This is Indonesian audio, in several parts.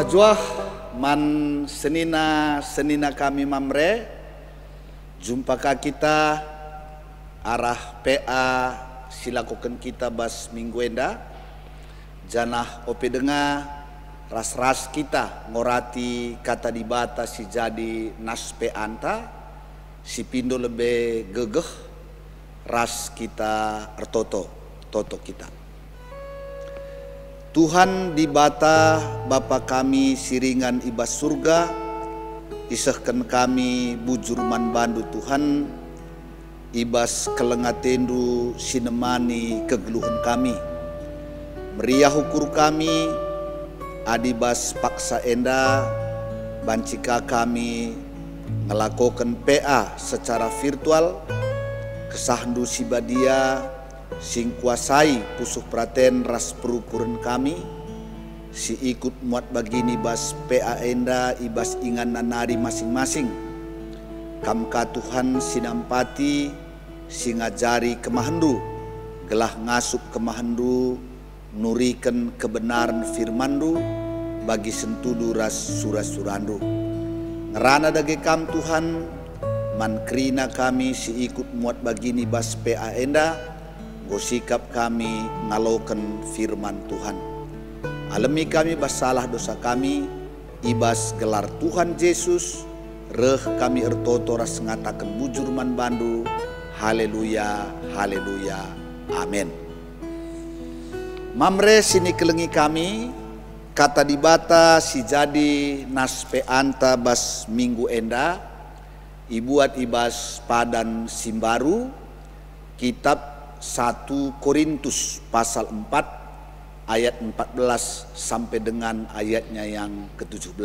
Juah man senina kami mamre jumpa kita arah PA silakukan kita bas minggu enda janah ope denga ras kita ngorati kata dibata si jadi nas pe anta si pindo lebih gegeh ras kita ertoto kita. Tuhan dibata Bapa kami siringan ibas surga, isahkan kami bujur man bandu Tuhan, ibas kelengatendu sinemani kegeluhan kami, meriah ukur kami, adibas paksa enda, bancika kami ngelakokan PA secara virtual, kesahdu sibadia, sing kuasai pusuh praten ras perukuran kami si ikut muat bagini bas PA enda ibas ingan nanari masing-masing kamka Tuhan sinampati si ngajari kemahandu gelah ngasup kemahandu nurikan kebenaran firmandu bagi sentudu ras surah-surandu ngerana dage kam Tuhan mankrina kami si ikut muat bagini bas PA enda gosikap kami ngalokan firman Tuhan. Alami kami basalah dosa kami, ibas gelar Tuhan Yesus, reh kami ertoto ras ngatakan bujur man bandu, haleluya, haleluya, amin. Mamre sini kelengi kami, kata dibata si jadi nas pe anta bas minggu enda, ibuat ibas padan simbaru, kitab 1 Korintus pasal 4 ayat 14 sampai dengan ayatnya yang ke-17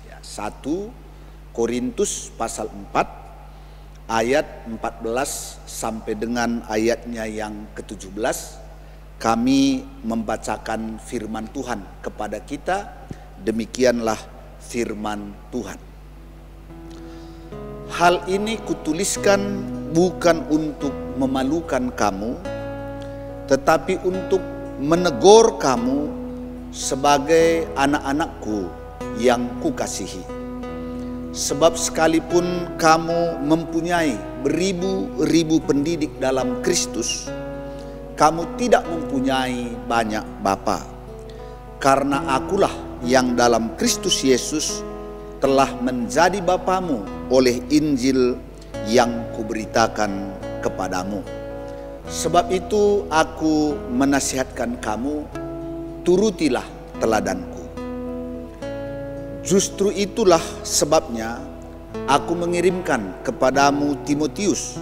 ya, 1 Korintus pasal 4 ayat 14 sampai dengan ayatnya yang ke-17 kami membacakan firman Tuhan kepada kita. Demikianlah firman Tuhan. Hal ini kutuliskan bukan untuk memalukan kamu, tetapi untuk menegur kamu sebagai anak-anakku yang kukasihi. Sebab sekalipun kamu mempunyai beribu-ribu pendidik dalam Kristus, kamu tidak mempunyai banyak bapa. Karena akulah yang dalam Kristus Yesus telah menjadi bapamu oleh Injil yang kuberitakan kepadamu. Sebab itu aku menasihatkan kamu, turutilah teladanku. Justru itulah sebabnya aku mengirimkan kepadamu Timotius,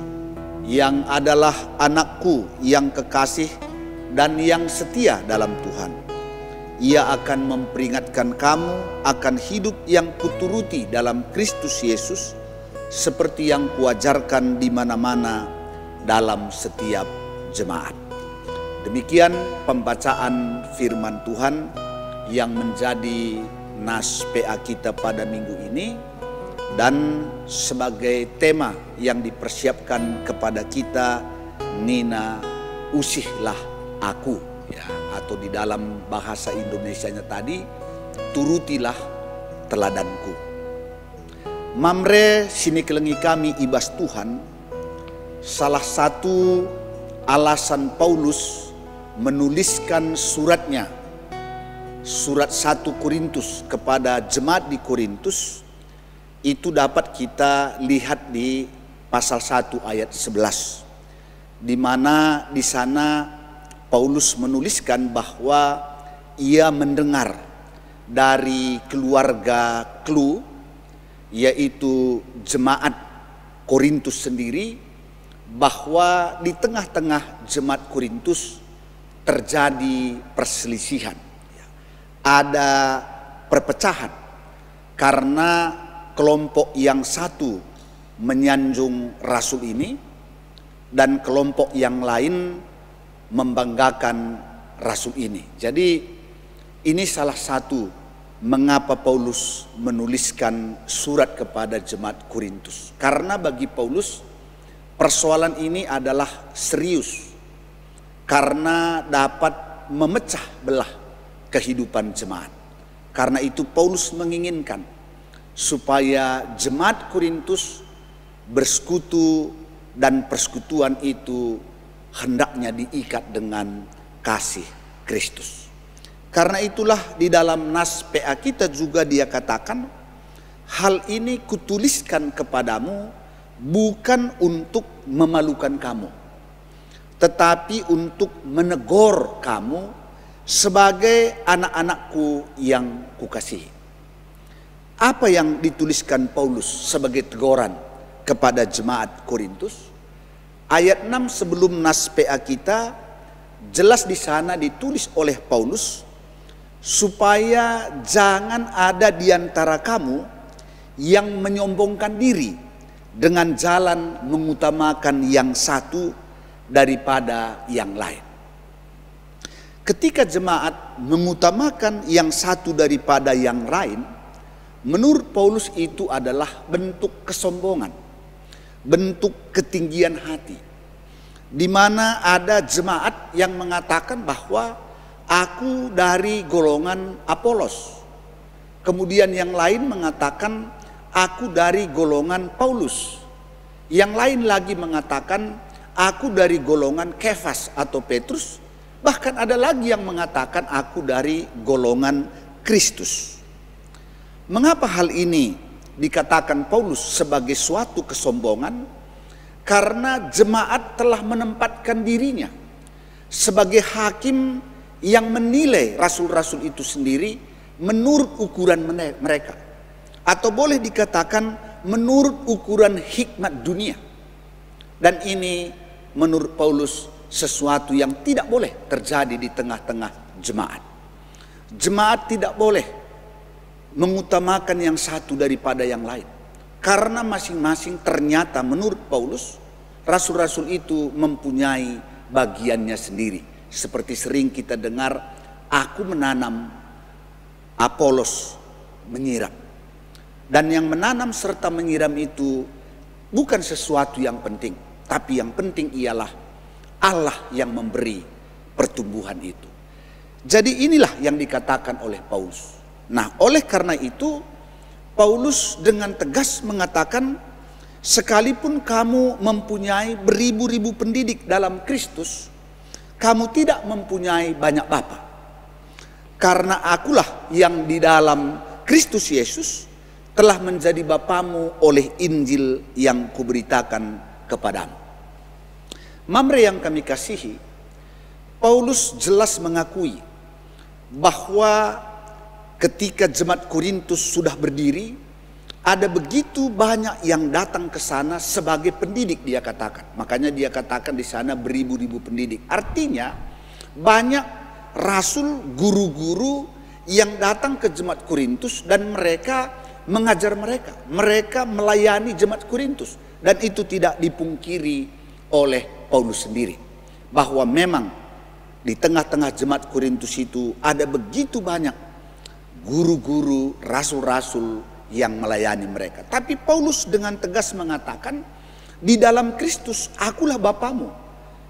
yang adalah anakku yang kekasih dan yang setia dalam Tuhan. Ia akan memperingatkan kamu akan hidup yang kuturuti dalam Kristus Yesus, seperti yang kuajarkan di mana-mana dalam setiap jemaat. Demikian pembacaan firman Tuhan yang menjadi nas PA kita pada minggu ini, dan sebagai tema yang dipersiapkan kepada kita, Nina usihlah aku ya, atau di dalam bahasa Indonesianya tadi, turutilah teladanku. Mamre sini kelengi kami ibas Tuhan, salah satu alasan Paulus menuliskan suratnya, surat 1 Korintus kepada jemaat di Korintus, itu dapat kita lihat di pasal 1 ayat 11, di mana di sana Paulus menuliskan bahwa ia mendengar dari keluarga Klu, yaitu jemaat Korintus sendiri, bahwa di tengah-tengah jemaat Korintus terjadi perselisihan, ada perpecahan karena kelompok yang satu menyanjung rasul ini dan kelompok yang lain membanggakan rasul ini. Jadi ini salah satu mengapa Paulus menuliskan surat kepada jemaat Korintus. Karena bagi Paulus persoalan ini adalah serius, karena dapat memecah belah kehidupan jemaat. Karena itu Paulus menginginkan supaya jemaat Korintus bersekutu, dan persekutuan itu hendaknya diikat dengan kasih Kristus. Karena itulah di dalam nas PA kita juga dia katakan, hal ini kutuliskan kepadamu bukan untuk memalukan kamu, tetapi untuk menegur kamu sebagai anak-anakku yang kukasihi. Apa yang dituliskan Paulus sebagai teguran kepada jemaat Korintus? Ayat 6 sebelum nas PA kita, jelas di sana ditulis oleh Paulus, supaya jangan ada di antara kamu yang menyombongkan diri dengan jalan mengutamakan yang satu daripada yang lain. Ketika jemaat mengutamakan yang satu daripada yang lain, menurut Paulus itu adalah bentuk kesombongan, bentuk ketinggian hati, di mana ada jemaat yang mengatakan bahwa aku dari golongan Apolos, kemudian yang lain mengatakan aku dari golongan Paulus, yang lain lagi mengatakan aku dari golongan Kefas atau Petrus, bahkan ada lagi yang mengatakan aku dari golongan Kristus. Mengapa hal ini dikatakan Paulus sebagai suatu kesombongan? Karena jemaat telah menempatkan dirinya sebagai hakim yang menilai rasul-rasul itu sendiri menurut ukuran mereka, atau boleh dikatakan menurut ukuran hikmat dunia. Dan ini menurut Paulus sesuatu yang tidak boleh terjadi di tengah-tengah jemaat. Jemaat tidak boleh mengutamakan yang satu daripada yang lain, karena masing-masing ternyata menurut Paulus rasul-rasul itu mempunyai bagiannya sendiri. Seperti sering kita dengar, aku menanam, Apolos menyiram. Dan yang menanam serta menyiram itu bukan sesuatu yang penting, tapi yang penting ialah Allah yang memberi pertumbuhan itu. Jadi inilah yang dikatakan oleh Paulus. Nah, oleh karena itu Paulus dengan tegas mengatakan, sekalipun kamu mempunyai beribu-ribu pendidik dalam Kristus, kamu tidak mempunyai banyak bapa. Karena akulah yang di dalam Kristus Yesus telah menjadi bapamu oleh Injil yang kuberitakan kepadamu. Mamre yang kami kasihi, Paulus jelas mengakui bahwa ketika jemaat Korintus sudah berdiri, ada begitu banyak yang datang ke sana sebagai pendidik, dia katakan. Makanya dia katakan di sana beribu-ribu pendidik. Artinya banyak rasul, guru-guru yang datang ke jemaat Korintus dan mereka mengajar mereka. Mereka melayani jemaat Korintus, dan itu tidak dipungkiri oleh Paulus sendiri, bahwa memang di tengah-tengah jemaat Korintus itu ada begitu banyak guru-guru, rasul-rasul yang melayani mereka. Tapi Paulus dengan tegas mengatakan, di dalam Kristus akulah bapamu.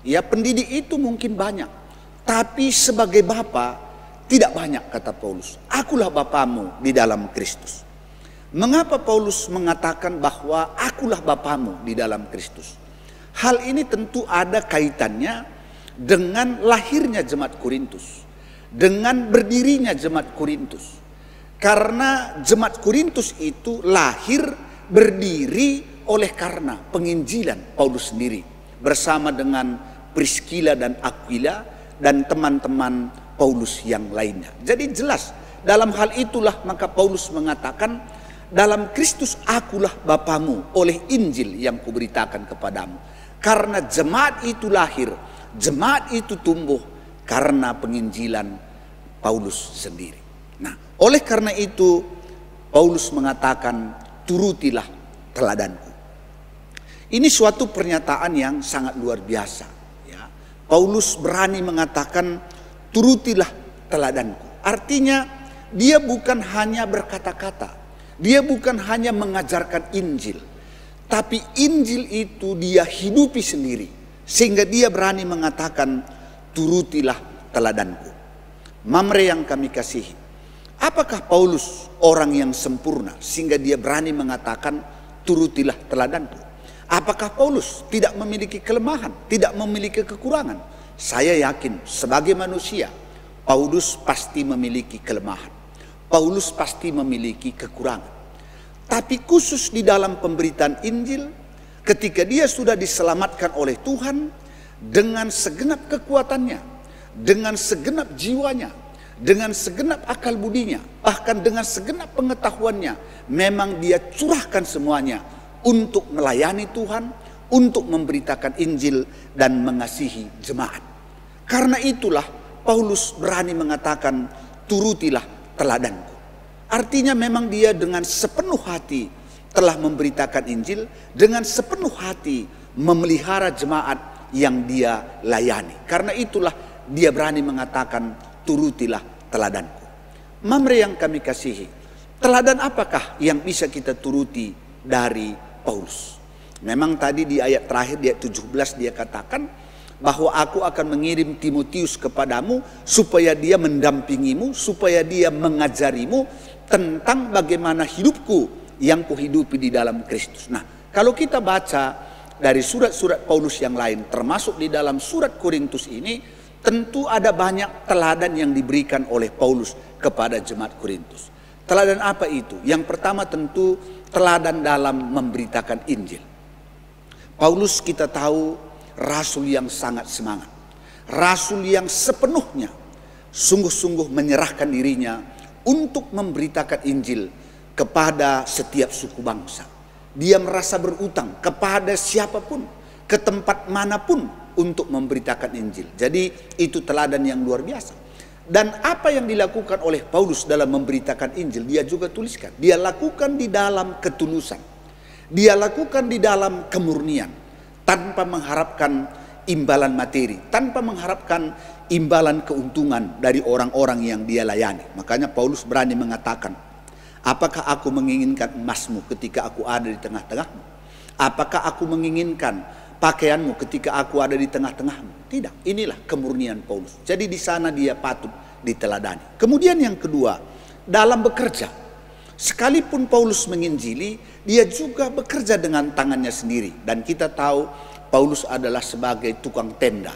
Ya, pendidik itu mungkin banyak, tapi sebagai bapa tidak banyak, kata Paulus. Akulah bapamu di dalam Kristus. Mengapa Paulus mengatakan bahwa akulah bapamu di dalam Kristus? Hal ini tentu ada kaitannya dengan lahirnya jemaat Korintus, dengan berdirinya jemaat Korintus. Karena jemaat Korintus itu lahir, berdiri oleh karena penginjilan Paulus sendiri bersama dengan Priscilla dan Aquila dan teman-teman Paulus yang lainnya. Jadi jelas dalam hal itulah maka Paulus mengatakan, dalam Kristus akulah bapamu oleh Injil yang kuberitakan kepadamu. Karena jemaat itu lahir, jemaat itu tumbuh karena penginjilan Paulus sendiri. Nah, oleh karena itu Paulus mengatakan, turutilah teladanku. Ini suatu pernyataan yang sangat luar biasa. Ya. Paulus berani mengatakan, turutilah teladanku. Artinya dia bukan hanya berkata-kata, dia bukan hanya mengajarkan Injil, tapi Injil itu dia hidupi sendiri. Sehingga dia berani mengatakan, turutilah teladanku. Mamre yang kami kasihi, Apakah Paulus orang yang sempurna sehingga dia berani mengatakan turutilah teladanku? Apakah Paulus tidak memiliki kelemahan, tidak memiliki kekurangan? Saya yakin sebagai manusia Paulus pasti memiliki kelemahan. Paulus pasti memiliki kekurangan. Tapi khusus di dalam pemberitaan Injil, ketika dia sudah diselamatkan oleh Tuhan dengan segenap kekuatannya, dengan segenap jiwanya, dengan segenap akal budinya, bahkan dengan segenap pengetahuannya, memang dia curahkan semuanya untuk melayani Tuhan, untuk memberitakan Injil dan mengasihi jemaat. Karena itulah Paulus berani mengatakan, turutilah teladanku. Artinya memang dia dengan sepenuh hati telah memberitakan Injil, dengan sepenuh hati memelihara jemaat yang dia layani. Karena itulah dia berani mengatakan, turutilah teladanku. Mamre yang kami kasihi, teladan apakah yang bisa kita turuti dari Paulus? Memang tadi di ayat terakhir, di ayat 17 dia katakan bahwa aku akan mengirim Timotius kepadamu supaya dia mendampingimu, supaya dia mengajarimu tentang bagaimana hidupku yang kuhidupi di dalam Kristus. Nah, kalau kita baca dari surat-surat Paulus yang lain, termasuk di dalam surat Korintus ini, tentu ada banyak teladan yang diberikan oleh Paulus kepada jemaat Korintus. Teladan apa itu? Yang pertama tentu teladan dalam memberitakan Injil. Paulus kita tahu rasul yang sangat semangat. Rasul yang sepenuhnya sungguh-sungguh menyerahkan dirinya untuk memberitakan Injil kepada setiap suku bangsa. Dia merasa berutang kepada siapapun, ke tempat manapun untuk memberitakan Injil. Jadi itu teladan yang luar biasa. Dan apa yang dilakukan oleh Paulus dalam memberitakan Injil, dia juga tuliskan. Dia lakukan di dalam ketulusan. Dia lakukan di dalam kemurnian, tanpa mengharapkan imbalan materi, tanpa mengharapkan imbalan keuntungan dari orang-orang yang dia layani. Makanya Paulus berani mengatakan, apakah aku menginginkan emasmu ketika aku ada di tengah-tengahmu? Apakah aku menginginkan pakaianmu ketika aku ada di tengah-tengahmu? Tidak. Inilah kemurnian Paulus. Jadi di sana dia patut diteladani. Kemudian yang kedua, dalam bekerja. Sekalipun Paulus menginjili, dia juga bekerja dengan tangannya sendiri. Dan kita tahu Paulus adalah sebagai tukang tenda.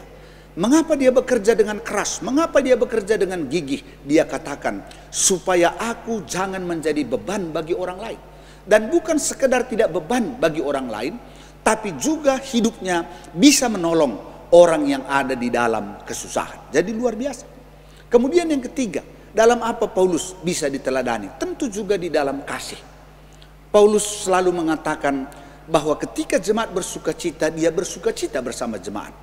Mengapa dia bekerja dengan keras? Mengapa dia bekerja dengan gigih? Dia katakan, supaya aku jangan menjadi beban bagi orang lain. Dan bukan sekedar tidak beban bagi orang lain, tapi juga hidupnya bisa menolong orang yang ada di dalam kesusahan. Jadi luar biasa. Kemudian yang ketiga, dalam apa Paulus bisa diteladani? Tentu juga di dalam kasih. Paulus selalu mengatakan bahwa ketika jemaat bersuka cita, dia bersuka cita bersama jemaat.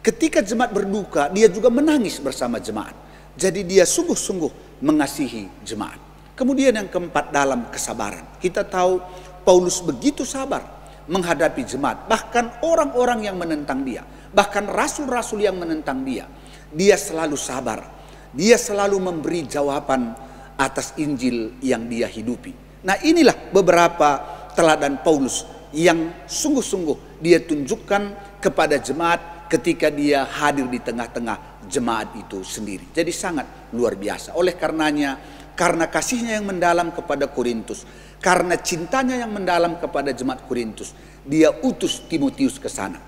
Ketika jemaat berduka, dia juga menangis bersama jemaat. Jadi dia sungguh-sungguh mengasihi jemaat. Kemudian yang keempat, dalam kesabaran. Kita tahu Paulus begitu sabar menghadapi jemaat. Bahkan orang-orang yang menentang dia, bahkan rasul-rasul yang menentang dia, dia selalu sabar. Dia selalu memberi jawaban atas Injil yang dia hidupi. Nah, inilah beberapa teladan Paulus yang sungguh-sungguh dia tunjukkan kepada jemaat ketika dia hadir di tengah-tengah jemaat itu sendiri. Jadi sangat luar biasa. Oleh karenanya, karena kasihnya yang mendalam kepada Korintus, karena cintanya yang mendalam kepada jemaat Korintus, dia utus Timotius ke sana.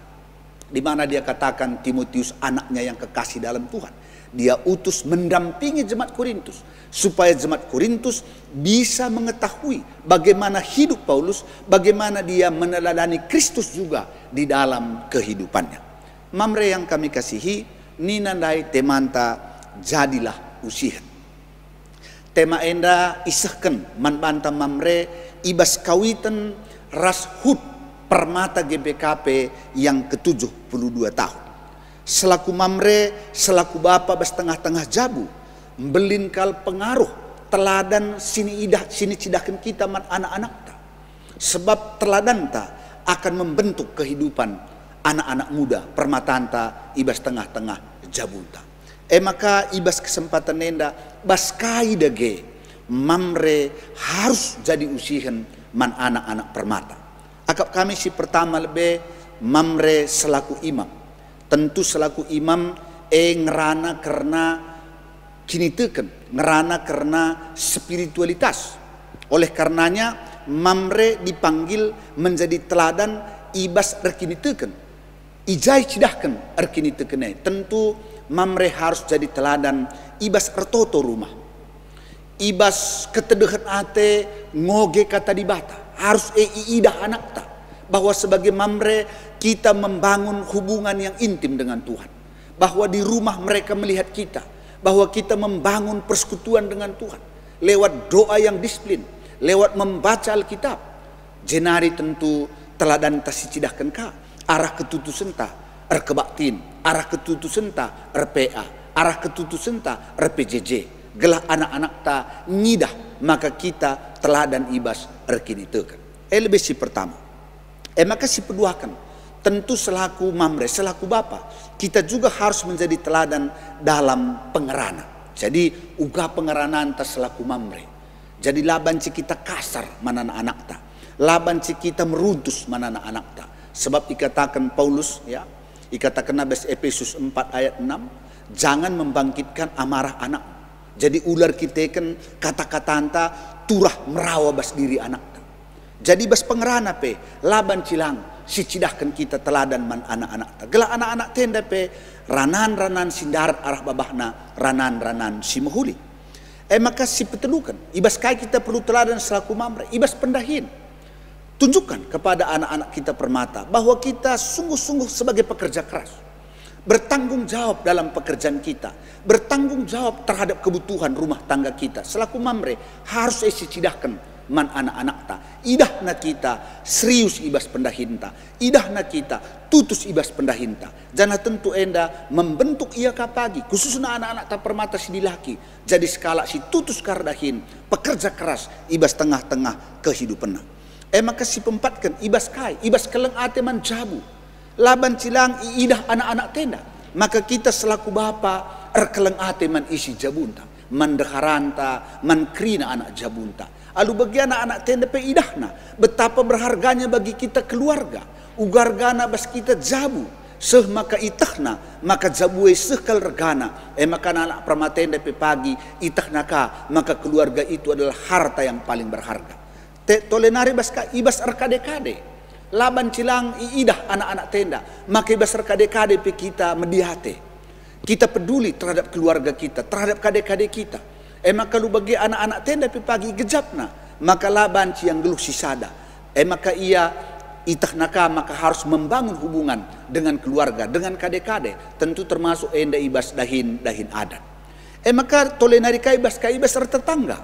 Di mana dia katakan Timotius anaknya yang kekasih dalam Tuhan. Dia utus mendampingi jemaat Korintus, supaya jemaat Korintus bisa mengetahui bagaimana hidup Paulus, bagaimana dia meneladani Kristus juga di dalam kehidupannya. Mamre yang kami kasihi, ninandai temanta jadilah usihan. Tema enda isahkan manbanta mamre ibas kawitan rashut permata GBKP yang ke-72 tahun. Selaku mamre, selaku bapa setengah-tengah jabu, belinkal pengaruh teladan sini cidahkan kita anak-anak ta. Sebab teladan ta akan membentuk kehidupan anak-anak muda permatanta ibas tengah-tengah jabunta. Maka ibas kesempatan nenda baskai dage mamre harus jadi usihan man anak-anak permata. Akap kami si pertama lebih mamre selaku imam. Tentu selaku imam ngerana karena kini teken ngerana karena spiritualitas. Oleh karenanya Mamre dipanggil menjadi teladan ibas erkini teken. Ijai cidahkan erkini tekene. Tentu Mamre harus jadi teladan ibas ertoto rumah. Ibas ketedehan ate ngoge kata di bata. Harus idah anak ta. Bahwa sebagai Mamre kita membangun hubungan yang intim dengan Tuhan. Bahwa di rumah mereka melihat kita. Bahwa kita membangun persekutuan dengan Tuhan. Lewat doa yang disiplin. Lewat membaca Alkitab. Jenari tentu teladan tasicidahkan ka. Arah ketutusan ta erkebaktin. Arah ketutusan ta RPA. Arah ketutusan ta RPJJ. Gelah anak-anak ta ngidah. Maka kita teladan ibas erkini tekan. Lebih si pertama. Maka si peduakan. Tentu selaku Mamre, selaku Bapa, kita juga harus menjadi teladan dalam pengerana. Jadi uga pengeranaan ta selaku Mamre. Jadi laban ci kita kasar mana anak ta. Laban ci kita meruntus mana anak ta. Sebab dikatakan Paulus ya, dikatakan Nabes Efesus 4 ayat 6, jangan membangkitkan amarah anak. Jadi ular kita kan kata-kata anta turah merawa bas diri anak ta. Jadi bas pengerana pe laban cilang si cidahkan kita teladan man anak-anak ta. Gelah anak-anak tenda pe ranan-ranan sindarat arah babahna, ranan-ranan si mahuli. Maka si petelukan ibas kai kita perlu teladan selaku Mamre, ibas pendahin. Tunjukkan kepada anak-anak kita permata bahwa kita sungguh-sungguh sebagai pekerja keras. Bertanggung jawab dalam pekerjaan kita. Bertanggung jawab terhadap kebutuhan rumah tangga kita. Selaku Mamre harus cidahkan man anak-anak ta. Idahna kita serius ibas pendahinta. Idahna kita tutus ibas pendahinta. Jangan tentu enda membentuk ia kapagi. Khususnya anak-anak ta permata si dilaki. Jadi skala si tutus kardahin. Pekerja keras ibas tengah-tengah kehidupan. Maka si pempatkan ibas kai. Ibas keleng ate man jabu. Laban cilang iidah anak-anak tenda. Maka kita selaku bapa erkeleng ate man isi jabunta. Man deharanta, man krina anak jabunta. Lalu bagi anak-anak tenda pe idahna. Betapa berharganya bagi kita keluarga. Ugargana bas kita jabu. Seh maka itahna. Maka jabue seh kal regana. Maka anak pramatenda pe pagi. Itahna ka. Maka keluarga itu adalah harta yang paling berharga. Tolenari bas ka ibas erkade-kade. Laban cilang iidah anak-anak tenda. Maka ibas erkade-kade pe kita medihate. Kita peduli terhadap keluarga kita. Terhadap kade-kade kita. Maka lu bagi anak-anak tenda pe pagi gejapna. Maka laban yang geluh sisada. Maka ia itahnaka maka harus membangun hubungan dengan keluarga, dengan kade-kade. Tentu termasuk enda ibas dahin adat. Maka tolenari ibas tetangga.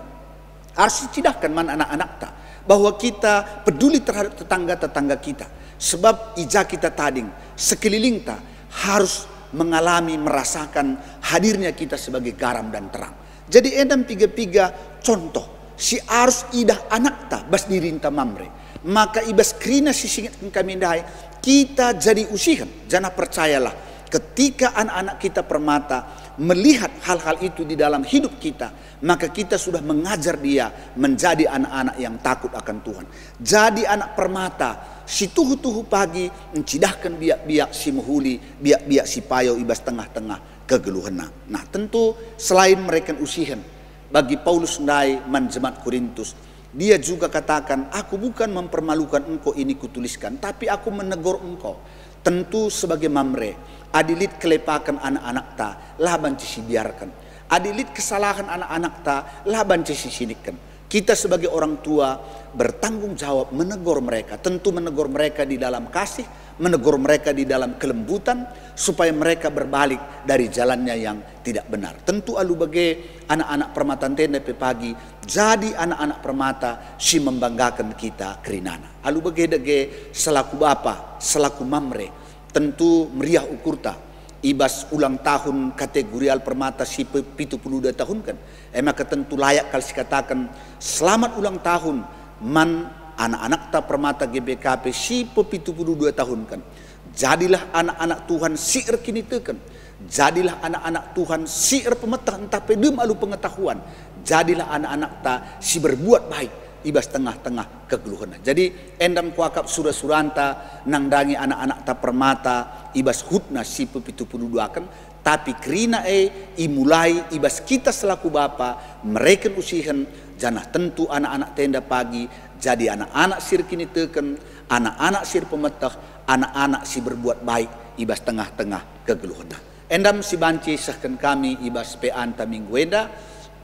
Harus dicidahkan man anak-anak ta. Bahwa kita peduli terhadap tetangga-tetangga kita. Sebab ija kita tading sekeliling ta harus mengalami, merasakan hadirnya kita sebagai garam dan terang. Jadi endam tiga contoh. Si harus idah anak ta bas dirinta Mamre. Maka ibas krina si singat kami dahai. Kita jadi usihan. Jangan percayalah. Ketika anak-anak kita permata melihat hal-hal itu di dalam hidup kita, maka kita sudah mengajar dia menjadi anak-anak yang takut akan Tuhan. Jadi anak permata, si tuhu-tuhu pagi mencidahkan biak-biak si muhuli, biak-biak si payo ibas tengah-tengah kegeluhena. Nah tentu selain mereka usihan, bagi Paulus ndai manjemat Korintus, dia juga katakan, aku bukan mempermalukan engkau ini kutuliskan, tapi aku menegur engkau. Tentu sebagai Mamre, adilit kelepakan anak-anak ta, laban cisi biarkan. Adilit kesalahan anak-anak ta, laban cisi sinikan. Kita sebagai orang tua bertanggung jawab menegur mereka. Tentu menegur mereka di dalam kasih, menegur mereka di dalam kelembutan, supaya mereka berbalik dari jalannya yang tidak benar. Tentu alu bagi anak-anak permata tenda pe pagi, jadi anak-anak permata si membanggakan kita kerinana. Alu bagi dege selaku bapa, selaku Mamre, tentu meriah ukurta. Ibas ulang tahun kategorial permata si 72 tahun kan. Maka tentu layak kalau katakan selamat ulang tahun man anak-anak ta permata GBKP si 72 tahun kan. Jadilah anak-anak Tuhan si'er kini teken. Jadilah anak-anak Tuhan si'er pemetah entah pedem alu pengetahuan. Jadilah anak-anak ta si berbuat baik. Ibas tengah-tengah kegeluhan. Jadi endam kuakap surah-suranta nangdangi anak-anak ta permata ibas hutna si 72 kan Tapi kerina imulai ibas kita selaku bapa mereka usihan janah tentu anak-anak tenda pagi jadi anak-anak sir kini teken, anak-anak sir pemetah, anak-anak si berbuat baik ibas tengah-tengah kegeluhan. Endam si banci sahkan kami ibas peanta minggu enda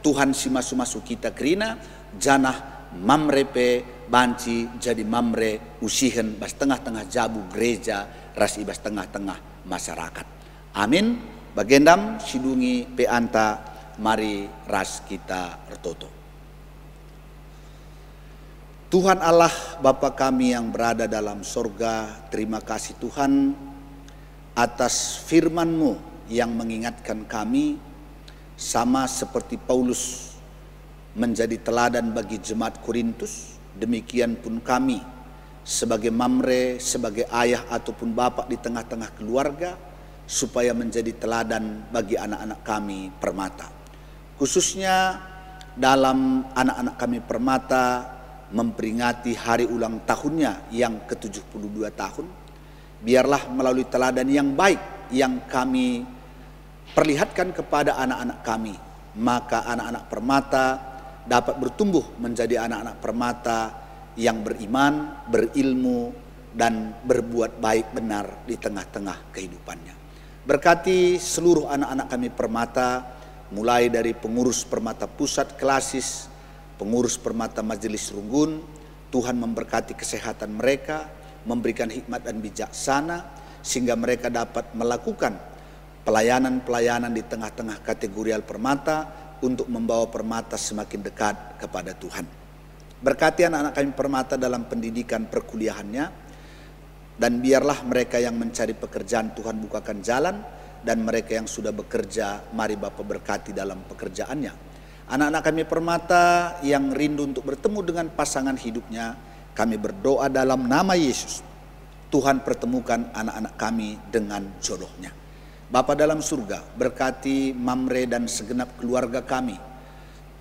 Tuhan si masu-masu kita kerina janah mamrepe banci jadi mamre usihan bas tengah-tengah jabu gereja ras ibas tengah-tengah masyarakat. Amin. Bagendam sidungi peanta mari ras kita ertoto. Tuhan Allah Bapa kami yang berada dalam sorga, terima kasih Tuhan atas firman-Mu yang mengingatkan kami sama seperti Paulus menjadi teladan bagi jemaat Korintus, demikian pun kami sebagai mamre, sebagai ayah ataupun bapak di tengah-tengah keluarga supaya menjadi teladan bagi anak-anak kami permata. Khususnya dalam anak-anak kami permata memperingati hari ulang tahunnya yang ke-72 tahun. Biarlah melalui teladan yang baik yang kami perlihatkan kepada anak-anak kami, maka anak-anak permata dapat bertumbuh menjadi anak-anak permata yang beriman, berilmu, dan berbuat baik benar di tengah-tengah kehidupannya. Berkati seluruh anak-anak kami permata, mulai dari pengurus permata pusat klasis, pengurus permata majelis Runggun. Tuhan memberkati kesehatan mereka, memberikan hikmat dan bijaksana sehingga mereka dapat melakukan pelayanan-pelayanan di tengah-tengah kategorial permata untuk membawa permata semakin dekat kepada Tuhan. Berkati anak-anak kami permata dalam pendidikan perkuliahannya, dan biarlah mereka yang mencari pekerjaan Tuhan bukakan jalan, dan mereka yang sudah bekerja mari Bapa berkati dalam pekerjaannya. Anak-anak kami permata yang rindu untuk bertemu dengan pasangan hidupnya, kami berdoa dalam nama Yesus. Tuhan pertemukan anak-anak kami dengan jodohnya. Bapa dalam surga, berkati Mamre dan segenap keluarga kami,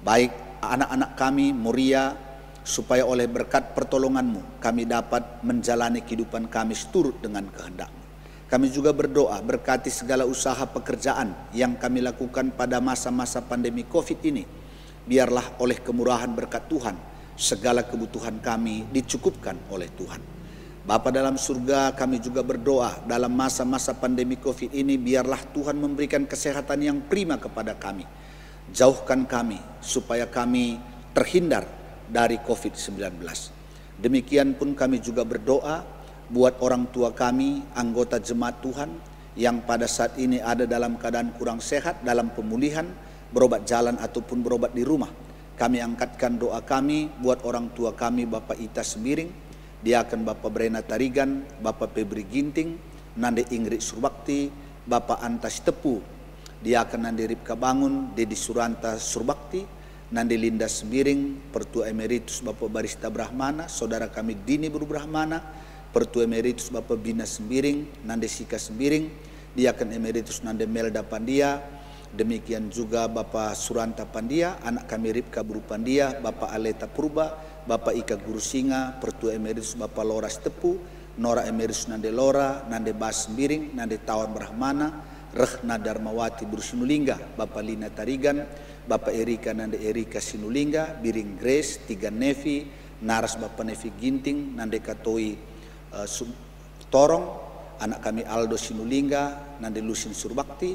baik anak-anak kami, Moria, supaya oleh berkat pertolongan-Mu kami dapat menjalani kehidupan kami seturut dengan kehendak-Mu. Kami juga berdoa berkati segala usaha pekerjaan yang kami lakukan pada masa-masa pandemi COVID ini. Biarlah oleh kemurahan berkat Tuhan segala kebutuhan kami dicukupkan oleh Tuhan. Bapa dalam surga, kami juga berdoa dalam masa-masa pandemi COVID ini biarlah Tuhan memberikan kesehatan yang prima kepada kami. Jauhkan kami supaya kami terhindar dari COVID-19. Demikian pun kami juga berdoa buat orang tua kami, anggota jemaat Tuhan yang pada saat ini ada dalam keadaan kurang sehat, dalam pemulihan, berobat jalan ataupun berobat di rumah. Kami angkatkan doa kami buat orang tua kami, Bapak Ita Sembiring, Diaken Bapak Brena Tarigan, Bapak Febri Ginting, Nande Ingrid Surbakti, Bapak Antas Tepu, Diaken Nande Ripka Bangun, Dedi Suranta Surbakti, Nande Linda Sembiring, Pertua Emeritus Bapak Barista Brahmana, Saudara kami Dini Buru Brahmana, Pertua Emeritus Bapak Bina Sembiring, Nande Sika Sembiring, Diaken Emeritus Nande Melda Pandia, demikian juga Bapak Suranta Pandia, anak kami Ripka Buru Pandia, Bapak Aleta Purba, Bapak Ika Guru Singa, Pertua Emeritus Bapak Lora Stepu, Nora Emeritus Nande Lora, Nande Bas Sembiring, Nande Tawan Brahmana, Rehna Darmawati Buru Sinulingga, Bapak Lina Tarigan, Bapak Erika Nande Erika Sinulingga, Biring Grace, Tiga Nevi, Naras Bapak Nevi Ginting, Nande Katoi Torong, anak kami Aldo Sinulingga, Nande Lusin Surbakti,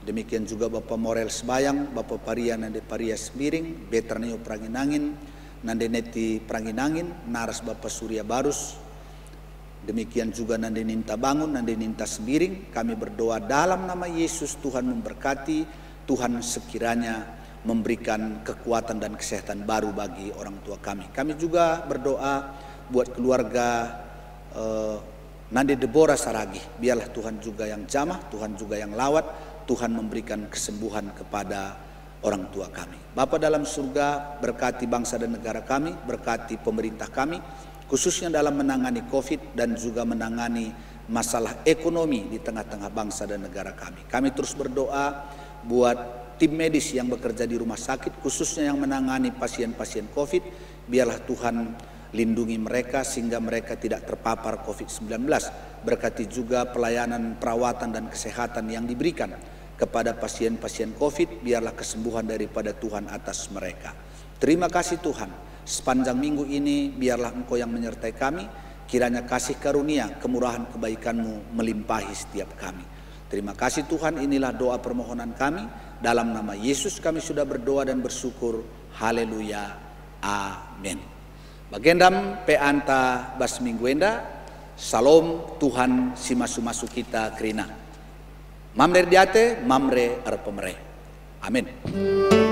demikian juga Bapak Morel Sebayang, Bapak Paria Nande Paria Sembiring, Betraneo Pranginangin, Nande Neti Pranginangin, Naras Bapak Surya Barus, demikian juga Nande Ninta Bangun, Nande Ninta Sembiring. Kami berdoa dalam nama Yesus, Tuhan memberkati, Tuhan sekiranya memberikan kekuatan dan kesehatan baru bagi orang tua kami. Kami juga berdoa buat keluarga Nande Deborah Saragi, biarlah Tuhan juga yang jamah, Tuhan juga yang lawat, Tuhan memberikan kesembuhan kepada orang tua kami. Bapa dalam surga, berkati bangsa dan negara kami, berkati pemerintah kami, khususnya dalam menangani COVID dan juga menangani masalah ekonomi di tengah-tengah bangsa dan negara kami. Kami terus berdoa buat tim medis yang bekerja di rumah sakit, khususnya yang menangani pasien-pasien COVID, biarlah Tuhan lindungi mereka sehingga mereka tidak terpapar COVID-19. Berkati juga pelayanan perawatan dan kesehatan yang diberikan kepada pasien-pasien COVID, biarlah kesembuhan daripada Tuhan atas mereka. Terima kasih Tuhan, sepanjang minggu ini biarlah Engkau yang menyertai kami, kiranya kasih karunia, kemurahan kebaikan-Mu melimpahi setiap kami. Terima kasih Tuhan, inilah doa permohonan kami, dalam nama Yesus kami sudah berdoa dan bersyukur. Haleluya, amin. Bagendam pe anta bas mingguenda, salom Tuhan si masu-masu kita kerina. Mamre diate, mamre arpemre. Amin.